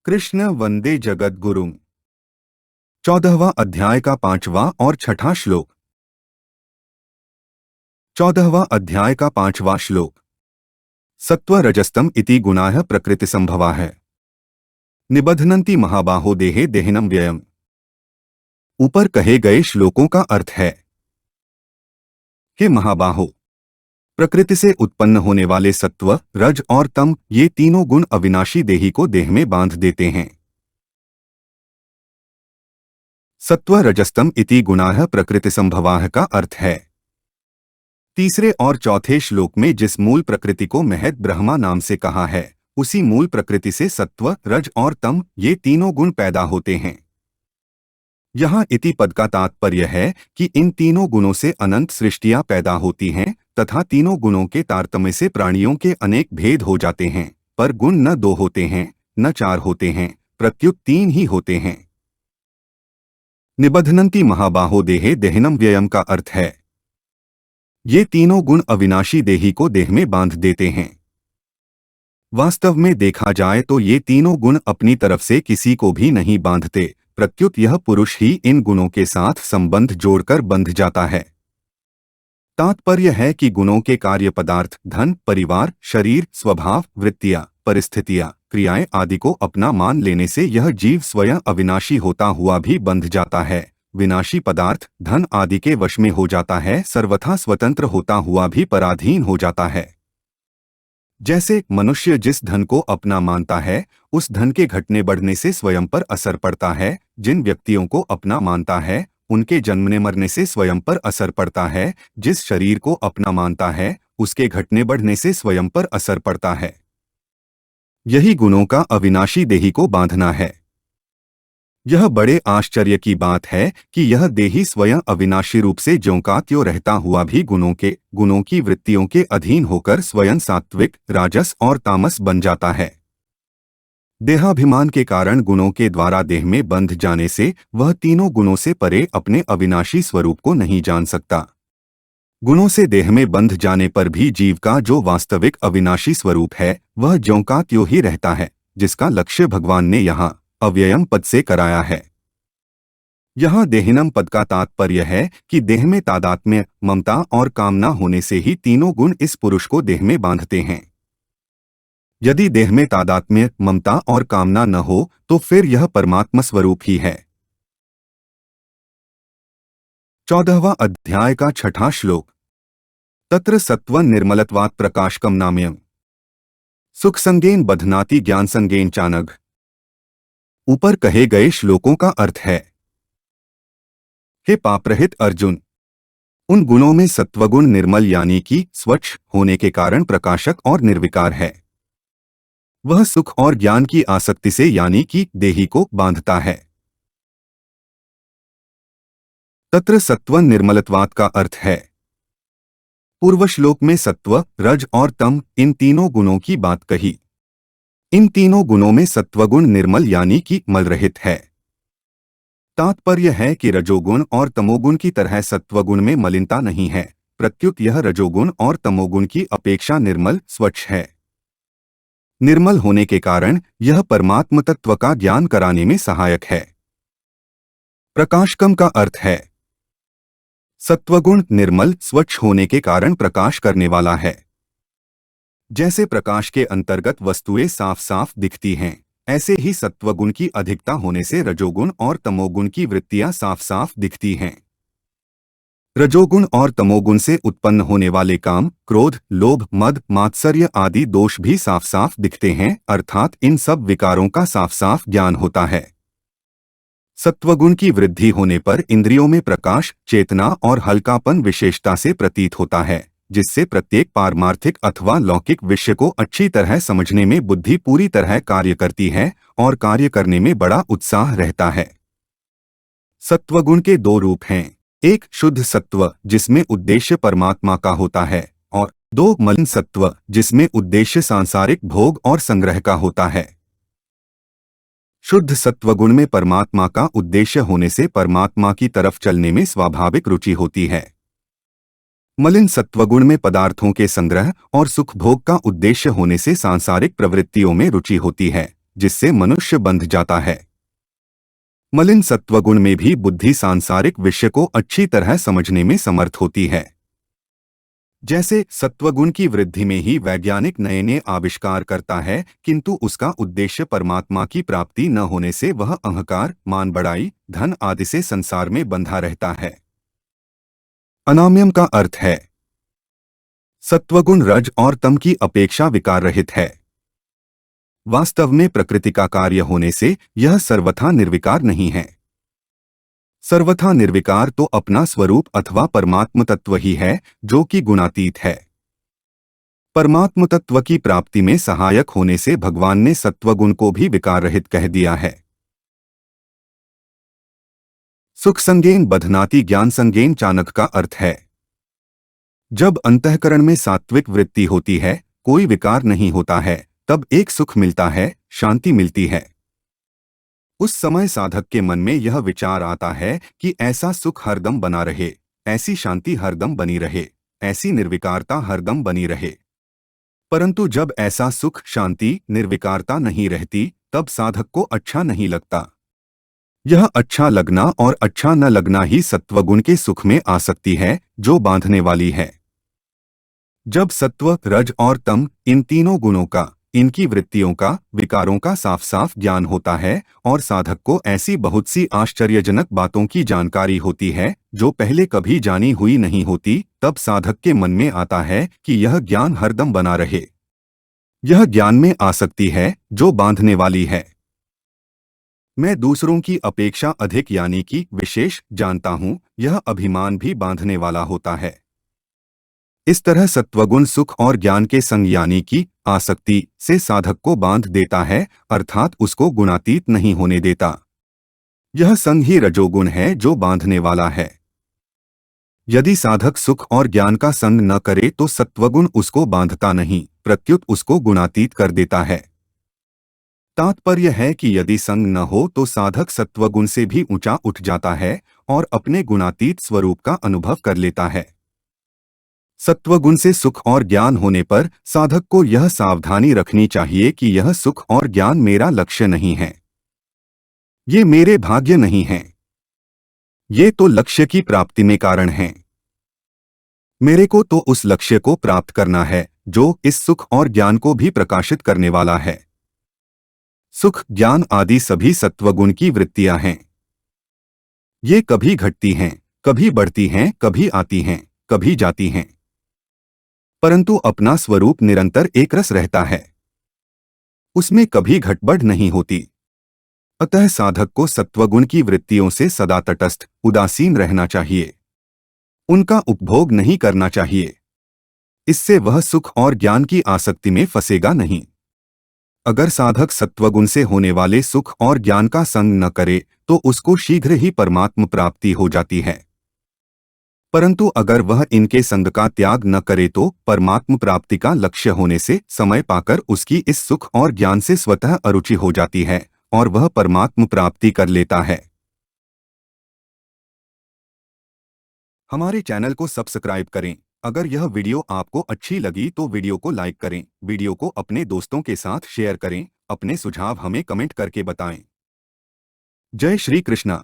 कृष्ण वंदे जगत गुरुम। 14वां अध्याय का 5वां और 6ठा श्लोक। 14वां अध्याय का 5वां श्लोक। सत्व रजस्तम इति गुणाः प्रकृति संभवाः निबध्नन्ति महाबाहो देहे देहिनम व्ययम्। ऊपर कहे गए श्लोकों का अर्थ है, हे महाबाहो, प्रकृति से उत्पन्न होने वाले सत्व, रज और तम ये तीनों गुण अविनाशी देही को देह में बांध देते हैं। सत्व रजस्तम इति गुणाः प्रकृति संभवाः का अर्थ है, तीसरे और चौथे श्लोक में जिस मूल प्रकृति को महद ब्रह्मा नाम से कहा है, उसी मूल प्रकृति से सत्व, रज और तम ये तीनों गुण पैदा होते हैं। यहाँ इति पद का तात्पर्य है कि इन तीनों गुणों से अनंत सृष्टियां पैदा होती हैं तथा तीनों गुणों के तारतम्य से प्राणियों के अनेक भेद हो जाते हैं, पर गुण न 2 होते हैं, न 4 होते हैं, प्रत्युत 3 ही होते हैं। निबध्नन्ति महाबाहो देहे देहिनम व्ययम का अर्थ है, ये तीनों गुण अविनाशी देही को देह में बांध देते हैं। वास्तव में देखा जाए तो ये तीनों गुण अपनी तरफ से किसी को भी नहीं बांधते, प्रत्युत यह पुरुष ही इन गुणों के साथ संबंध जोड़कर बंध जाता है। तात्पर्य है कि गुणों के कार्य पदार्थ, धन, परिवार, शरीर, स्वभाव, वृत्तियां, परिस्थितियां, क्रियाएं आदि को अपना मान लेने से यह जीव स्वयं अविनाशी होता हुआ भी बंध जाता है, विनाशी पदार्थ, धन आदि के वश में हो जाता है, सर्वथा स्वतंत्र होता हुआ भी पराधीन हो जाता है। जैसे मनुष्य जिस धन को अपना मानता है, उस धन के घटने बढ़ने से स्वयं पर असर पड़ता है। जिन व्यक्तियों को अपना मानता है, उनके जन्मने मरने से स्वयं पर असर पड़ता है। जिस शरीर को अपना मानता है, उसके घटने बढ़ने से स्वयं पर असर पड़ता है। यही गुणों का अविनाशी देही को बांधना है। यह बड़े आश्चर्य की बात है कि यह देही स्वयं अविनाशी रूप से ज्यों का त्यों रहता हुआ भी गुणों की वृत्तियों के अधीन होकर स्वयं सात्विक, राजस और तामस बन जाता है। देहाभिमान के कारण गुणों के द्वारा देह में बंध जाने से वह तीनों गुणों से परे अपने अविनाशी स्वरूप को नहीं जान सकता। गुणों से देह में बंध जाने पर भी जीव का जो वास्तविक अविनाशी स्वरूप है, वह ज्यों का त्यों ही रहता है, जिसका लक्ष्य भगवान ने यहाँ अव्ययम पद से कराया है। यहाँ देहिनम पद का तात्पर्य है कि देह में तादात्म्य, ममता और कामना होने से ही तीनों गुण इस पुरुष को देह में बांधते हैं। यदि देह में तादात्म्य, ममता और कामना न हो तो फिर यह परमात्मा स्वरूप ही है। 14वां अध्याय का 6ठा श्लोक। तत्र सत्वं निर्मलत्वात् प्रकाशकम नाम्यम् सुख संगेन बध्नाति ज्ञान संगेन चानघ। ऊपर कहे गए श्लोकों का अर्थ है, हे पापरहित अर्जुन, उन गुणों में सत्वगुण निर्मल यानी कि स्वच्छ होने के कारण प्रकाशक और निर्विकार है। वह सुख और ज्ञान की आसक्ति से यानी कि देही को बांधता है। तत्र सत्व निर्मलत्वात् का अर्थ है, पूर्व श्लोक में सत्व, रज और तम इन तीनों गुणों की बात कही। इन तीनों गुणों में सत्वगुण निर्मल यानी कि मलरहित है। तात्पर्य है कि रजोगुण और तमोगुण की तरह सत्वगुण में मलिनता नहीं है, प्रत्युत यह रजोगुण और तमोगुण की अपेक्षा निर्मल, स्वच्छ है। निर्मल होने के कारण यह परमात्म तत्व का ज्ञान कराने में सहायक है। प्रकाशकम का अर्थ है, सत्वगुण निर्मल, स्वच्छ होने के कारण प्रकाश करने वाला है। जैसे प्रकाश के अंतर्गत वस्तुएं साफ साफ दिखती हैं, ऐसे ही सत्वगुण की अधिकता होने से रजोगुण और तमोगुण की वृत्तियां साफ साफ दिखती हैं। रजोगुण और तमोगुण से उत्पन्न होने वाले काम, क्रोध, लोभ, मद, मात्सर्य आदि दोष भी साफ साफ दिखते हैं, अर्थात इन सब विकारों का साफ साफ ज्ञान होता है। सत्वगुण की वृद्धि होने पर इंद्रियों में प्रकाश, चेतना और हल्कापन विशेषता से प्रतीत होता है, जिससे प्रत्येक पारमार्थिक अथवा लौकिक विषय को अच्छी तरह समझने में बुद्धि पूरी तरह कार्य करती है और कार्य करने में बड़ा उत्साह रहता है। सत्वगुण के 2 रूप हैं, एक शुद्ध सत्व जिसमें उद्देश्य परमात्मा का होता है, और 2 मलिन सत्व जिसमें उद्देश्य सांसारिक भोग और संग्रह का होता है। शुद्ध सत्वगुण में परमात्मा का उद्देश्य होने से परमात्मा की तरफ चलने में स्वाभाविक रुचि होती है। मलिन सत्वगुण में पदार्थों के संग्रह और सुख भोग का उद्देश्य होने से सांसारिक प्रवृत्तियों में रुचि होती है, जिससे मनुष्य बंध जाता है। मलिन सत्वगुण में भी बुद्धि सांसारिक विषय को अच्छी तरह समझने में समर्थ होती है। जैसे सत्वगुण की वृद्धि में ही वैज्ञानिक नए नए आविष्कार करता है, किंतु उसका उद्देश्य परमात्मा की प्राप्ति न होने से वह अहंकार, मान बढ़ाई, धन आदि से संसार में बंधा रहता है। अनाम्यम का अर्थ है सत्वगुण रज और तम की अपेक्षा विकार रहित है। वास्तव में प्रकृति का कार्य होने से यह सर्वथा निर्विकार नहीं है। सर्वथा निर्विकार तो अपना स्वरूप अथवा परमात्म तत्व ही है, जो कि गुणातीत है। परमात्म तत्व की प्राप्ति में सहायक होने से भगवान ने सत्वगुण को भी विकार रहित कह दिया है। सुख संगेन बधनाति ज्ञान संगेन चाणक्य का अर्थ है जब अंतःकरण में सात्विक वृत्ति होती है, कोई विकार नहीं होता है, तब एक सुख मिलता है, शांति मिलती है। उस समय साधक के मन में यह विचार आता है कि ऐसा सुख हरदम बना रहे, ऐसी शांति हरदम बनी रहे, ऐसी निर्विकारता हरदम बनी रहे। परंतु जब ऐसा सुख, शांति, निर्विकारता नहीं रहती, तब साधक को अच्छा नहीं लगता। यह अच्छा लगना और अच्छा न लगना ही सत्वगुण के सुख में आसक्ति है, जो बांधने वाली है। जब सत्व, रज और तम, इन तीनों गुणों का, इनकी वृत्तियों का, विकारों का साफ साफ ज्ञान होता है और साधक को ऐसी बहुत सी आश्चर्यजनक बातों की जानकारी होती है जो पहले कभी जानी हुई नहीं होती, तब साधक के मन में आता है कि यह ज्ञान हरदम बना रहे। यह ज्ञान में आसक्ति है जो बांधने वाली है। मैं दूसरों की अपेक्षा अधिक यानी कि विशेष जानता हूँ, यह अभिमान भी बांधने वाला होता है। इस तरह सत्वगुण सुख और ज्ञान के संग यानी कि आसक्ति से साधक को बांध देता है, अर्थात उसको गुणातीत नहीं होने देता। यह संग ही रजोगुण है जो बांधने वाला है। यदि साधक सुख और ज्ञान का संग न करे तो सत्वगुण उसको बांधता नहीं, प्रत्युत उसको गुणातीत कर देता है। तात्पर्य है कि यदि संग न हो तो साधक सत्वगुण से भी ऊंचा उठ जाता है और अपने गुणातीत स्वरूप का अनुभव कर लेता है। सत्वगुण से सुख और ज्ञान होने पर साधक को यह सावधानी रखनी चाहिए कि यह सुख और ज्ञान मेरा लक्ष्य नहीं है, ये मेरे भाग्य नहीं है, ये तो लक्ष्य की प्राप्ति में कारण हैं। मेरे को तो उस लक्ष्य को प्राप्त करना है जो इस सुख और ज्ञान को भी प्रकाशित करने वाला है। सुख, ज्ञान आदि सभी सत्वगुण की वृत्तियां हैं। ये कभी घटती हैं, कभी बढ़ती हैं, कभी आती हैं, कभी जाती हैं, परंतु अपना स्वरूप निरंतर एक रस रहता है, उसमें कभी घटबढ़ नहीं होती। अतः साधक को सत्वगुण की वृत्तियों से सदा तटस्थ, उदासीन रहना चाहिए, उनका उपभोग नहीं करना चाहिए। इससे वह सुख और ज्ञान की आसक्ति में फंसेगा नहीं। अगर साधक सत्वगुण से होने वाले सुख और ज्ञान का संग न करे तो उसको शीघ्र ही परमात्म प्राप्ति हो जाती है। परंतु अगर वह इनके संग का त्याग न करे तो परमात्म प्राप्ति का लक्ष्य होने से समय पाकर उसकी इस सुख और ज्ञान से स्वतः अरुचि हो जाती है और वह परमात्म प्राप्ति कर लेता है। हमारे चैनल को सब्सक्राइब करें। अगर यह वीडियो आपको अच्छी लगी तो वीडियो को लाइक करें, वीडियो को अपने दोस्तों के साथ शेयर करें, अपने सुझाव हमें कमेंट करके बताएं। जय श्री कृष्णा।